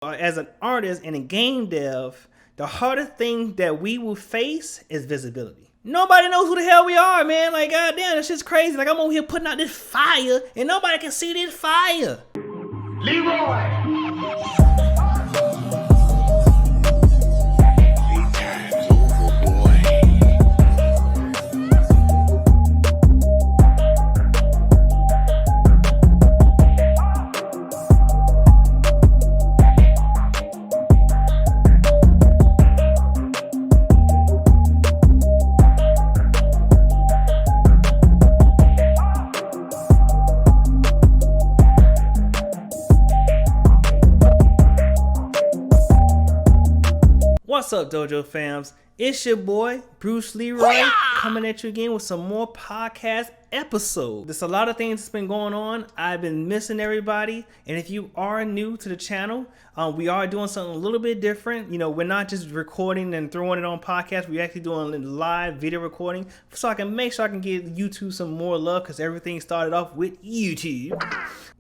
As an artist and a game dev, the hardest thing that we will face is visibility. Nobody knows who the hell we are, man. Like, goddamn, that shit's crazy. Like, I'm over here putting out this fire, and nobody can see this fire. Leroy! What's up, Dojo fams? It's your boy, Bruce Leroy, coming at you again with some more podcast episodes. There's a lot of things that's been going on. I've been missing everybody. And if you are new to the channel, we are doing something a little bit different. You know, we're not just recording and throwing it on podcast. We're actually doing live video recording so I can make sure I can give YouTube some more love, because everything started off with YouTube.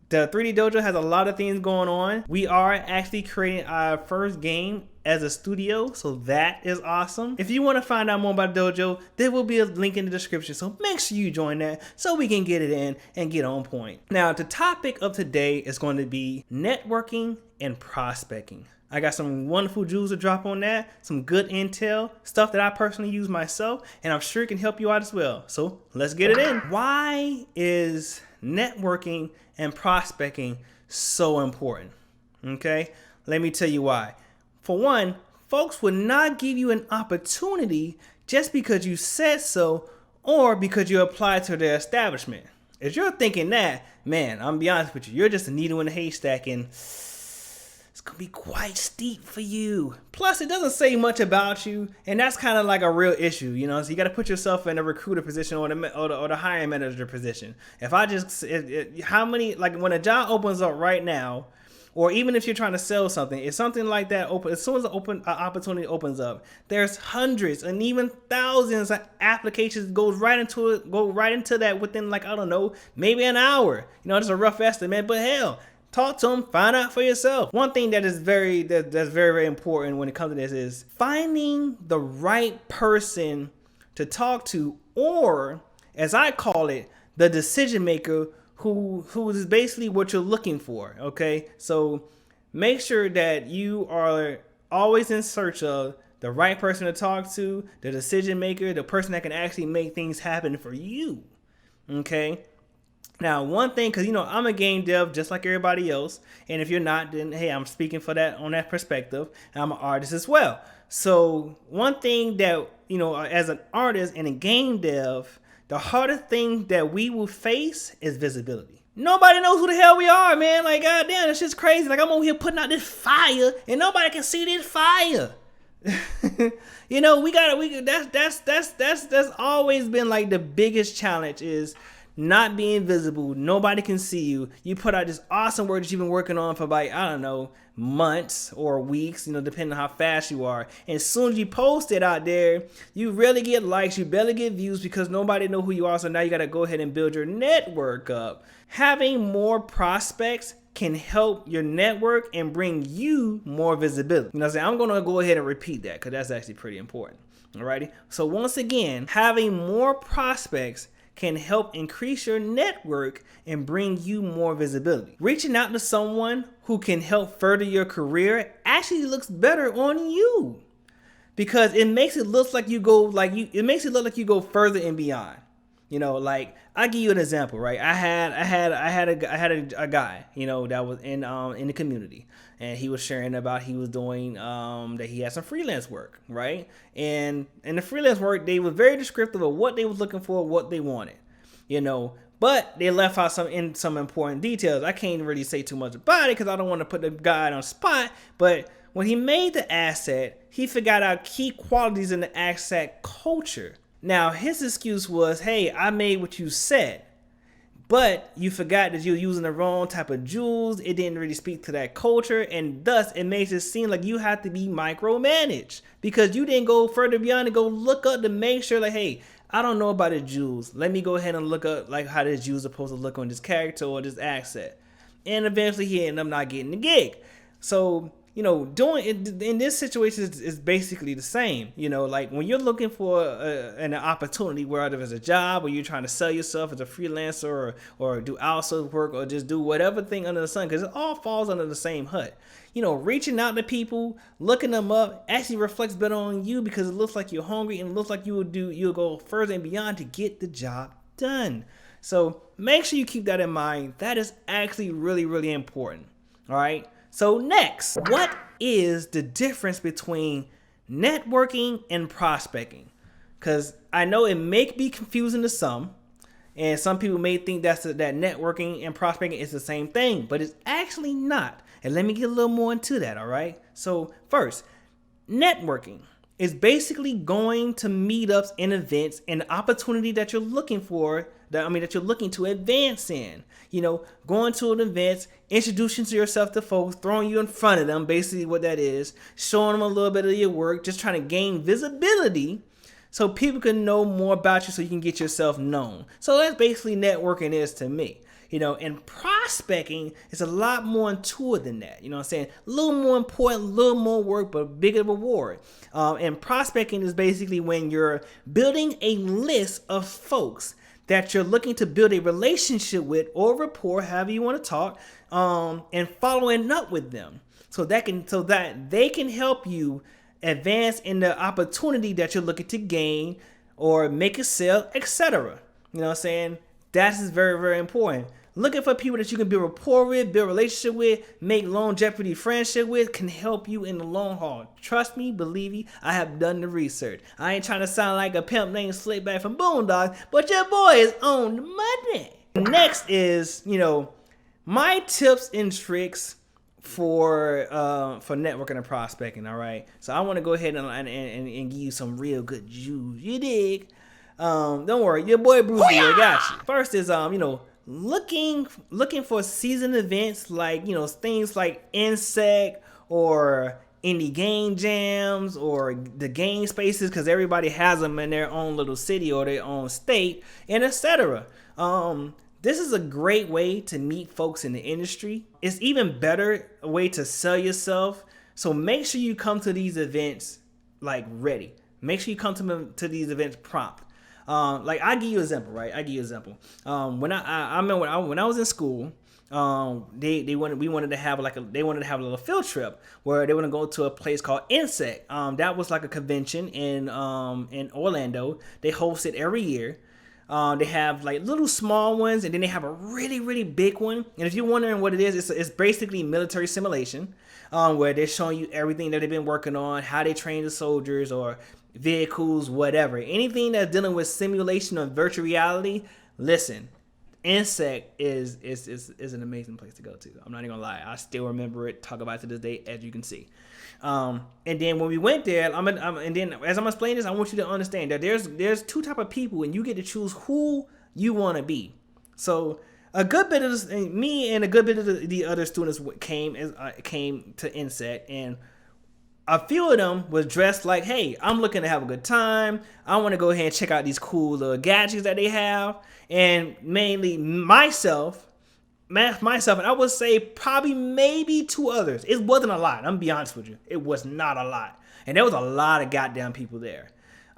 The 3D Dojo has a lot of things going on. We are actually creating our first game as a studio, so that is awesome. If you want to find out more about Dojo, there will be a link in the description, so make sure you join that so we can get it in and get on point. Now, the topic of today is going to be networking and prospecting. I got some wonderful jewels to drop on that, some good intel, stuff that I personally use myself, and I'm sure it can help you out as well. So let's get it in. Why is networking and prospecting so important? Okay, let me tell you why. For one, folks will not give you an opportunity just because you said so or because you applied to their establishment. If you're thinking that, man, I'm gonna be honest with you, you're just a needle in a haystack, and it's gonna be quite steep for you. Plus, it doesn't say much about you, and that's kind of like a real issue, you know. So you got to put yourself in a recruiter position or the hiring manager position. How many, like, when a job opens up right now, or even if you're trying to sell something, if something like that as soon as an opportunity opens up, there's hundreds and even thousands of applications go right into that within, like, I don't know, maybe an hour. You know, it's a rough estimate, but hell, talk to them, find out for yourself. One thing that is very important when it comes to this is finding the right person to talk to, or as I call it, the decision maker who is basically what you're looking for. Okay, so make sure that you are always in search of the right person to talk to, the decision maker, the person that can actually make things happen for you. Okay. Now, one thing, because, you know, I'm a game dev just like everybody else. And if you're not, then, hey, I'm speaking for that on that perspective. I'm an artist as well. So one thing that, you know, as an artist and a game dev, the hardest thing that we will face is visibility. Nobody knows who the hell we are, man. Like, goddamn, that shit's crazy. Like, I'm over here putting out this fire, and nobody can see this fire. You know, that's always been like the biggest challenge, is not being visible. Nobody can see you. You put out this awesome work that you've been working on for, like, I don't know, months or weeks, you know, depending on how fast you are. And as soon as you post it out there, you rarely get likes, you barely get views, because nobody know who you are. So now you got to go ahead and build your network up. Having more prospects can help your network and bring you more visibility. You know what I'm saying? I'm going to go ahead and repeat that, because that's actually pretty important. Alrighty. So once again, having more prospects can help increase your network and bring you more visibility. Reaching out to someone who can help further your career actually looks better on you, because it makes it look like you go further and beyond. You know, like, I'll give you an example, right? I had a guy, you know, that was in the community, and he was sharing about he was doing that he had some freelance work, right? And in the freelance work, they were very descriptive of what they was looking for, what they wanted, you know, but they left out some important details. I can't really say too much about it because I don't want to put the guy on spot, but when he made the asset, he forgot out key qualities in the asset culture. Now, his excuse was, hey, I made what you said, but you forgot that you were using the wrong type of jewels. It didn't really speak to that culture, and thus it makes it seem like you have to be micromanaged, because you didn't go further beyond and go look up to make sure, like, hey, I don't know about the jewels. Let me go ahead and look up, like, how this jewel's supposed to look on this character or this asset. And eventually he ended up not getting the gig. So doing it in this situation is basically the same. Like when you're looking for an opportunity, whether it's a job or you're trying to sell yourself as a freelancer or do outsource work or just do whatever thing under the sun, because it all falls under the same hut. Reaching out to people, looking them up actually reflects better on you because it looks like you're hungry and it looks like you'll go further and beyond to get the job done. So make sure you keep that in mind. That is actually really, really important. All right. So next, what is the difference between networking and prospecting? Because I know it may be confusing to some, and some people may think that networking and prospecting is the same thing, but it's actually not. And let me get a little more into that, all right? So first, networking is basically going to meetups and events and the opportunity that you're looking for, that you're looking to advance in. Going to an event, introducing yourself to folks, throwing you in front of them, basically what that is, showing them a little bit of your work, just trying to gain visibility so people can know more about you so you can get yourself known. So that's basically networking is to me. And prospecting is a lot more into it than that. You know what I'm saying? A little more important, a little more work, but bigger reward. And prospecting is basically when you're building a list of folks that you're looking to build a relationship with or rapport, however you want to talk, and following up with them so that they can help you advance in the opportunity that you're looking to gain or make a sale, etc. You know what I'm saying? That is very, very important. Looking for people that you can build rapport with, build a relationship with, make longevity friendship with can help you in the long haul. Trust me, believe me, I have done the research. I ain't trying to sound like a pimp named Slickback from Boondocks, but your boy is on the money. Next is, my tips and tricks for networking and prospecting. All right, so I want to go ahead and give you some real good juice. You dig? Don't worry, your boy Bruce Leroy got you. First is looking for season events like things like Insect or indie game jams or the game spaces, because everybody has them in their own little city or their own state, and etc. This is a great way to meet folks in the industry. It's even better a way to sell yourself. So make sure you come to these events like ready. Make sure you come to these events prompt. Like I give you an example, right? When I remember when I was in school, they wanted to have a little field trip where they want to go to a place called Insect. That was like a convention in Orlando. They host it every year. They have like little small ones, and then they have a really, really big one. And if you're wondering what it is, it's basically military simulation, where they're showing you everything that they've been working on, how they train the soldiers or vehicles, whatever. Anything that's dealing with simulation or virtual reality, listen, Insect is an amazing place to go to. I'm not even gonna lie. I still remember it, talk about it to this day, as you can see. And then when we went there, and then as I'm explaining this, I want you to understand that there's two type of people, and you get to choose who you want to be. So a good bit of this, me and a good bit of the other students came to Insect, and a few of them was dressed like, hey, I'm looking to have a good time. I want to go ahead and check out these cool little gadgets that they have. And mainly myself, and I would say probably maybe two others. It wasn't a lot. I'm going to be honest with you. It was not a lot. And there was a lot of goddamn people there.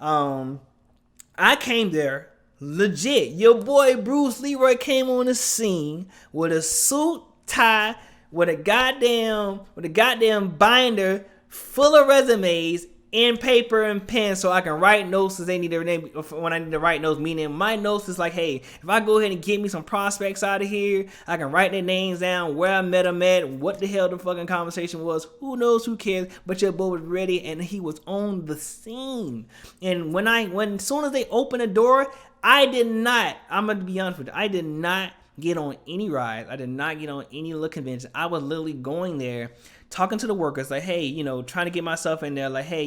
I came there legit. Your boy Bruce Leroy came on the scene with a suit, tie, with a goddamn binder full of resumes and paper and pen, so I can write notes as they need their name when I need to write notes. Meaning my notes is like, hey, if I go ahead and get me some prospects out of here, I can write their names down, where I met them at, what the hell the fucking conversation was. Who knows? Who cares? But your boy was ready, and he was on the scene. And when as soon as they opened the door, I'm gonna be honest with you, I did not get on any rides. I did not get on any little convention. I was literally going there, talking to the workers, like, hey, trying to get myself in there, like, hey,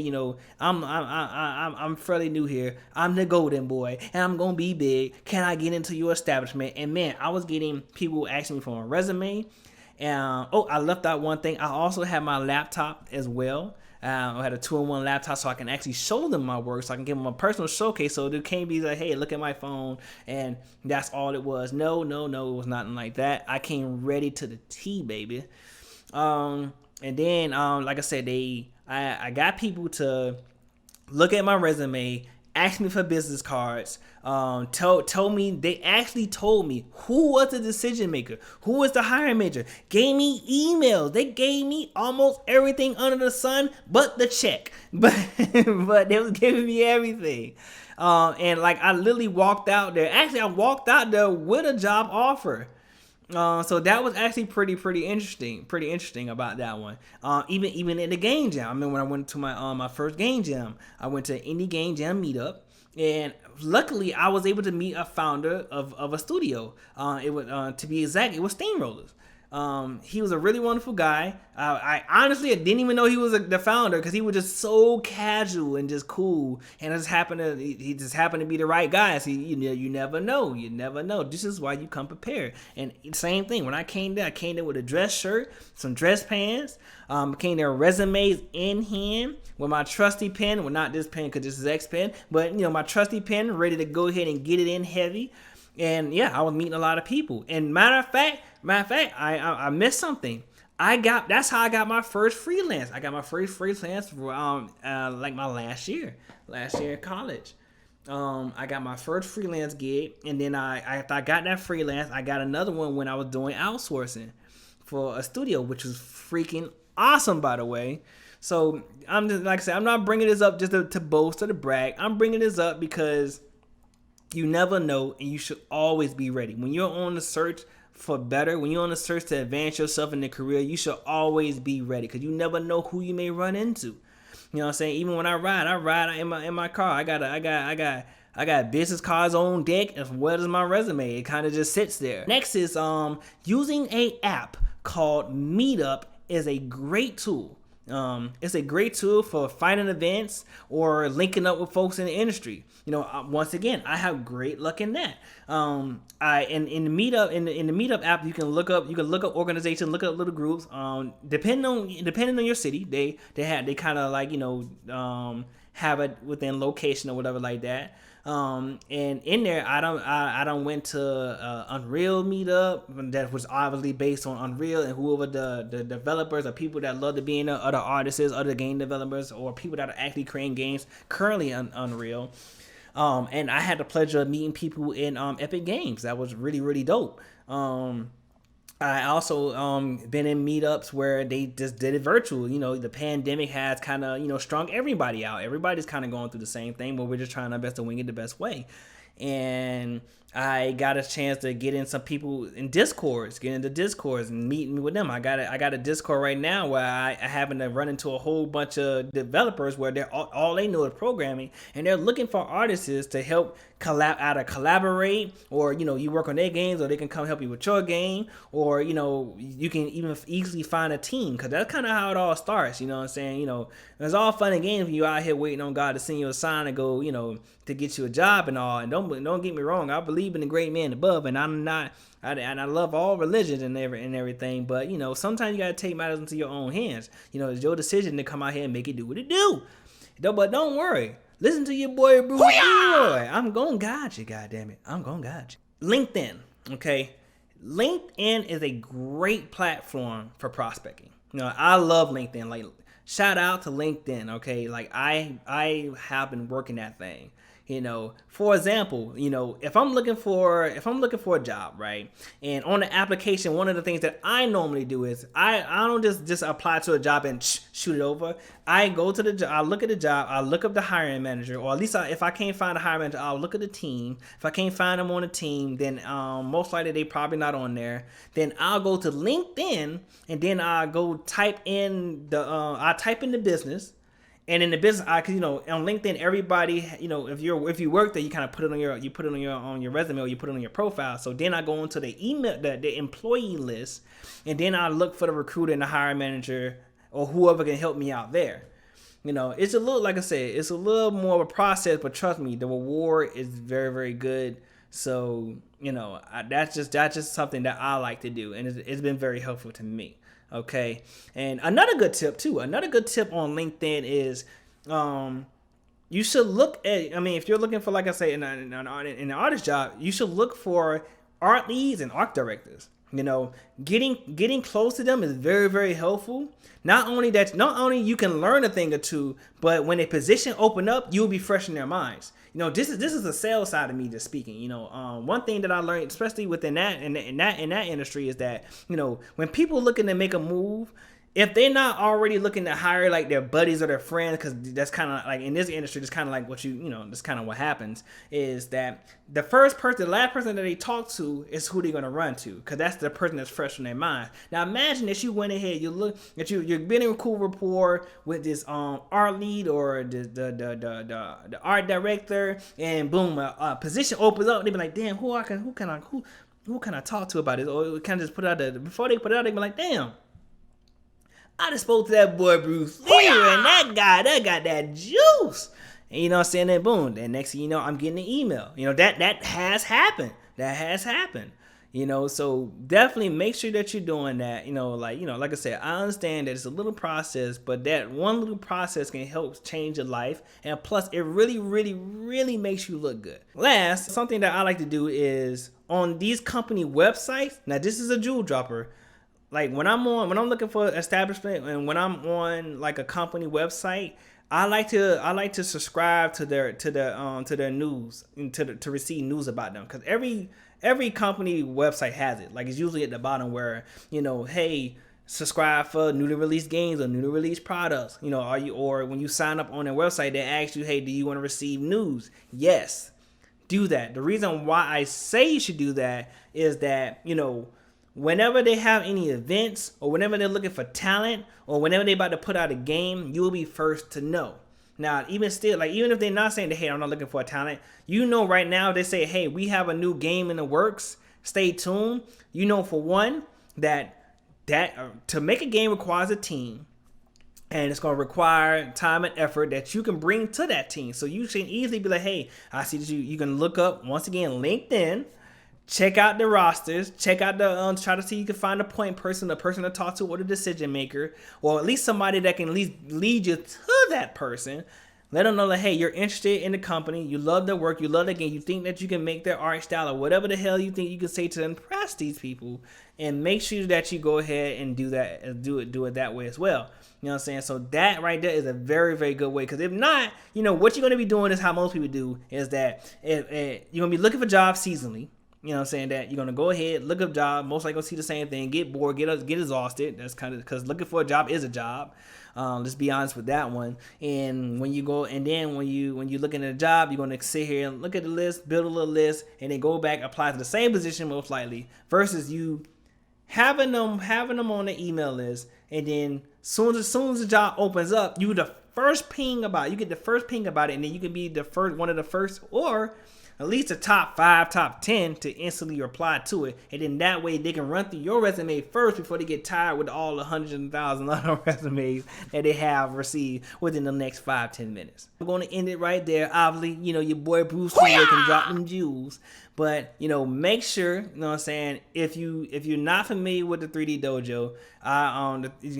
I'm fairly new here. I'm the golden boy, and I'm gonna be big. Can I get into your establishment? And man, I was getting people asking me for a resume. And I left out one thing. I also had my laptop as well. I had a 2-in-1 laptop, so I can actually show them my work, so I can give them a personal showcase. So they can't be like, hey, look at my phone, and that's all it was. No, it was nothing like that. I came ready to the T, baby. And then, like I said, I got people to look at my resume, asked me for business cards, told me, they actually told me who was the decision maker, who was the hiring manager, gave me emails. They gave me almost everything under the sun but the check. But they was giving me everything. And like I literally walked out there. Actually, I walked out there with a job offer. So that was actually pretty interesting about that one. Even in the game jam, I remember when I went to my first game jam, I went to Indie Game Jam meetup, and luckily I was able to meet a founder of a studio. It was to be exact, it was Steamrollers. He was a really wonderful guy. I honestly didn't even know he was the founder because he was just so casual and just cool, and he just happened to be the right guy. So you never know. This is why you come prepared. And same thing when I came there with a dress shirt, some dress pants. Came there resumes in hand with my trusty pen. Well, not this pen because this is X pen, but my trusty pen ready to go ahead and get it in heavy. And yeah, I was meeting a lot of people. And matter of fact, I missed something. That's how I got my first freelance. I got my first freelance for like my last year in college. I got my first freelance gig, and then after I got that freelance, I got another one when I was doing outsourcing for a studio, which was freaking awesome, by the way. So I'm just, like I said, I'm not bringing this up just to boast or to brag. I'm bringing this up because you never know, and you should always be ready. When you're on the search for better, when you're on the search to advance yourself in the career, you should always be ready because you never know who you may run into. You know what I'm saying? Even when I ride in my car. I got business cards on deck as well as my resume. It kind of just sits there. Next is using a app called Meetup is a great tool. It's a great tool for finding events or linking up with folks in the industry. Once again, I have great luck in that. In the Meetup app, you can look up organizations, look up little groups. Depending on your city, they kind of like have it within location or whatever like that. And in there, I don't went to Unreal Meetup that was obviously based on Unreal, and whoever the developers or people that love to be in there, other artists, other game developers, or people that are actually creating games currently on Unreal. And I had the pleasure of meeting people in Epic Games. That was really dope. I also been in meetups where they just did it virtual. The pandemic has kind of strung everybody out. Everybody's kind of going through the same thing, but we're just trying our best to wing it the best way. And I got a chance to get in some people in Discords, and meeting with them. I got a Discord right now where I happen to run into a whole bunch of developers where they're all they know is programming, and they're looking for artists to help either collaborate, or you work on their games, or they can come help you with your game, or you can even easily find a team, because that's kind of how it all starts. You know what I'm saying? It's all fun and games when you out here waiting on God to send you a sign and go to get you a job and all. And don't get me wrong, I believe in the great man above, and I love all religions and everything, but sometimes you gotta take matters into your own hands. It's your decision to come out here and make it do what it do. But don't worry, listen to your boy Bruce Leroy. I'm gonna guide you, goddammit. I'm gonna guide you. LinkedIn, okay? LinkedIn is a great platform for prospecting. I love LinkedIn. Like, shout out to LinkedIn, okay? Like, I have been working that thing. For example, if I'm looking for a job, right? And on the application, one of the things that I normally do is I don't just apply to a job and shoot it over. I go to the job, I look at the job, I look up the hiring manager, or at least if I can't find a hiring manager, I'll look at the team. If I can't find them on the team, then most likely they probably not on there. Then I'll go to LinkedIn, and then I'll go type in the business. And in the business, because on LinkedIn, everybody, if you work there, you kind of put it on your resume, or you put it on your profile. So then I go into the email, the employee list, and then I look for the recruiter and the hiring manager, or whoever can help me out there. It's a little, like I said, it's a little more of a process, but trust me, the reward is very, very good. So that's just something that I like to do, and it's been very helpful to me. Okay, and another good tip on LinkedIn is you should look at, if you're looking for, like I say, in an artist job, you should look for art leads and art directors. You know, getting close to them is very, very helpful. Not only you can learn a thing or two, but when a position open up, you'll be fresh in their minds. You know, this is the sales side of me just speaking. You know, one thing that I learned, especially within that in that industry, is that, you know, when people looking to make a move, if they're not already looking to hire like their buddies or their friends, because that's kind of like in this industry, that's kind of like that's kind of what happens, is that the last person that they talk to is who they're going to run to, because that's the person that's fresh in their mind. Now imagine that you went ahead, you're been in a cool rapport with this art lead or the art director, and boom, a position opens up, and they be like, damn, who can I talk to about this? Or kind of just put it out there. Before they put it out, they be like, damn, I just spoke to that boy Bruce Leroy, and that got that juice. And you know what I'm saying? Then boom, then next thing you know, I'm getting an email. You know, that has happened. You know, so definitely make sure that you're doing that. You know, like I said, I understand that it's a little process, but that one little process can help change your life. And plus, it really, really, really makes you look good. Last, something that I like to do is on these company websites. Now, this is a jewel dropper. Like when I'm looking for establishment and when I'm on like a company website, I like to subscribe to their news and to receive news about them, because every company website has it. Like it's usually at the bottom where, you know, hey, subscribe for newly released games or newly released products. You know, or when you sign up on their website, they ask you, hey, do you want to receive news? Yes, do that. The reason why I say you should do that is that, you know, whenever they have any events or whenever they're looking for talent or whenever they're about to put out a game, you'll be first to know. Now, even if they're not saying that, hey, I'm not looking for a talent, you know, right now they say, hey, we have a new game in the works, stay tuned. You know, for one, that to make a game requires a team, and it's going to require time and effort that you can bring to that team. So you can easily be like, hey, I see that you can look up, once again, LinkedIn, check out the rosters, check out the try to see if you can find a point person, a person to talk to, or the decision maker, or at least somebody that can at least lead you to that person. Let them know that, hey, you're interested in the company, you love their work, you love the game, you think that you can make their art style or whatever the hell you think you can say to impress these people, and make sure that you go ahead and do that, do it that way as well. You know what I'm saying? So that right there is a very, very good way, because if not, you know, what you're going to be doing is how most people do, is that you're going to be looking for jobs seasonally. You know what I'm saying? That you're going to go ahead, look up job, most likely going to see the same thing, get bored, get exhausted. That's kind of because looking for a job is a job. Let's be honest with that one. And when you go, and then when you're looking at a job, you're going to sit here and look at the list, build a little list, and then go back, apply to the same position most likely, versus you having them on the email list, and then soon as the job opens up, you get the first ping about it, and then you can be one of the first, or at least the top 5, top 10 to instantly reply to it. And then that way they can run through your resume first before they get tired with all the hundreds and thousands of other resumes that they have received within the next 5-10 minutes. I'm going to end it right there. Obviously, you know, your boy Bruce Leroy can drop them jewels. But, you know, make sure, you know what I'm saying, if you're not familiar with the 3D Dojo,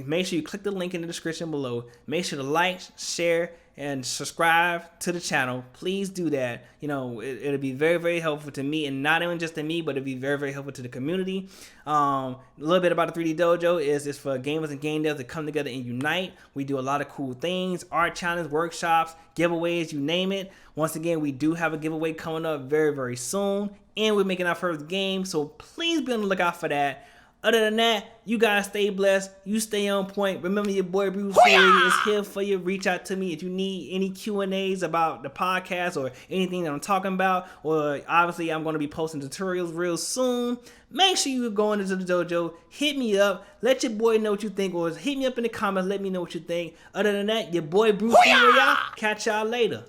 make sure you click the link in the description below. Make sure to like, share, and subscribe to the channel. Please do that. You know, it'll be very, very helpful to me, and not even just to me, but it'll be very, very helpful to the community. A little bit about the 3D Dojo is it's for gamers and game devs to come together and unite. We do a lot of cool things, art challenges, workshops, giveaways, you name it. Once again, we do have a giveaway coming up very, very soon, and we're making our first game, so please be on the lookout for that. Other than that, you guys stay blessed. You stay on point. Remember, your boy Bruce Leroy is here for you. Reach out to me if you need any Q&As about the podcast or anything that I'm talking about. Or obviously, I'm going to be posting tutorials real soon. Make sure you go into the dojo. Hit me up. Let your boy know what you think. Or hit me up in the comments. Let me know what you think. Other than that, your boy Bruce Leroy. Catch y'all later.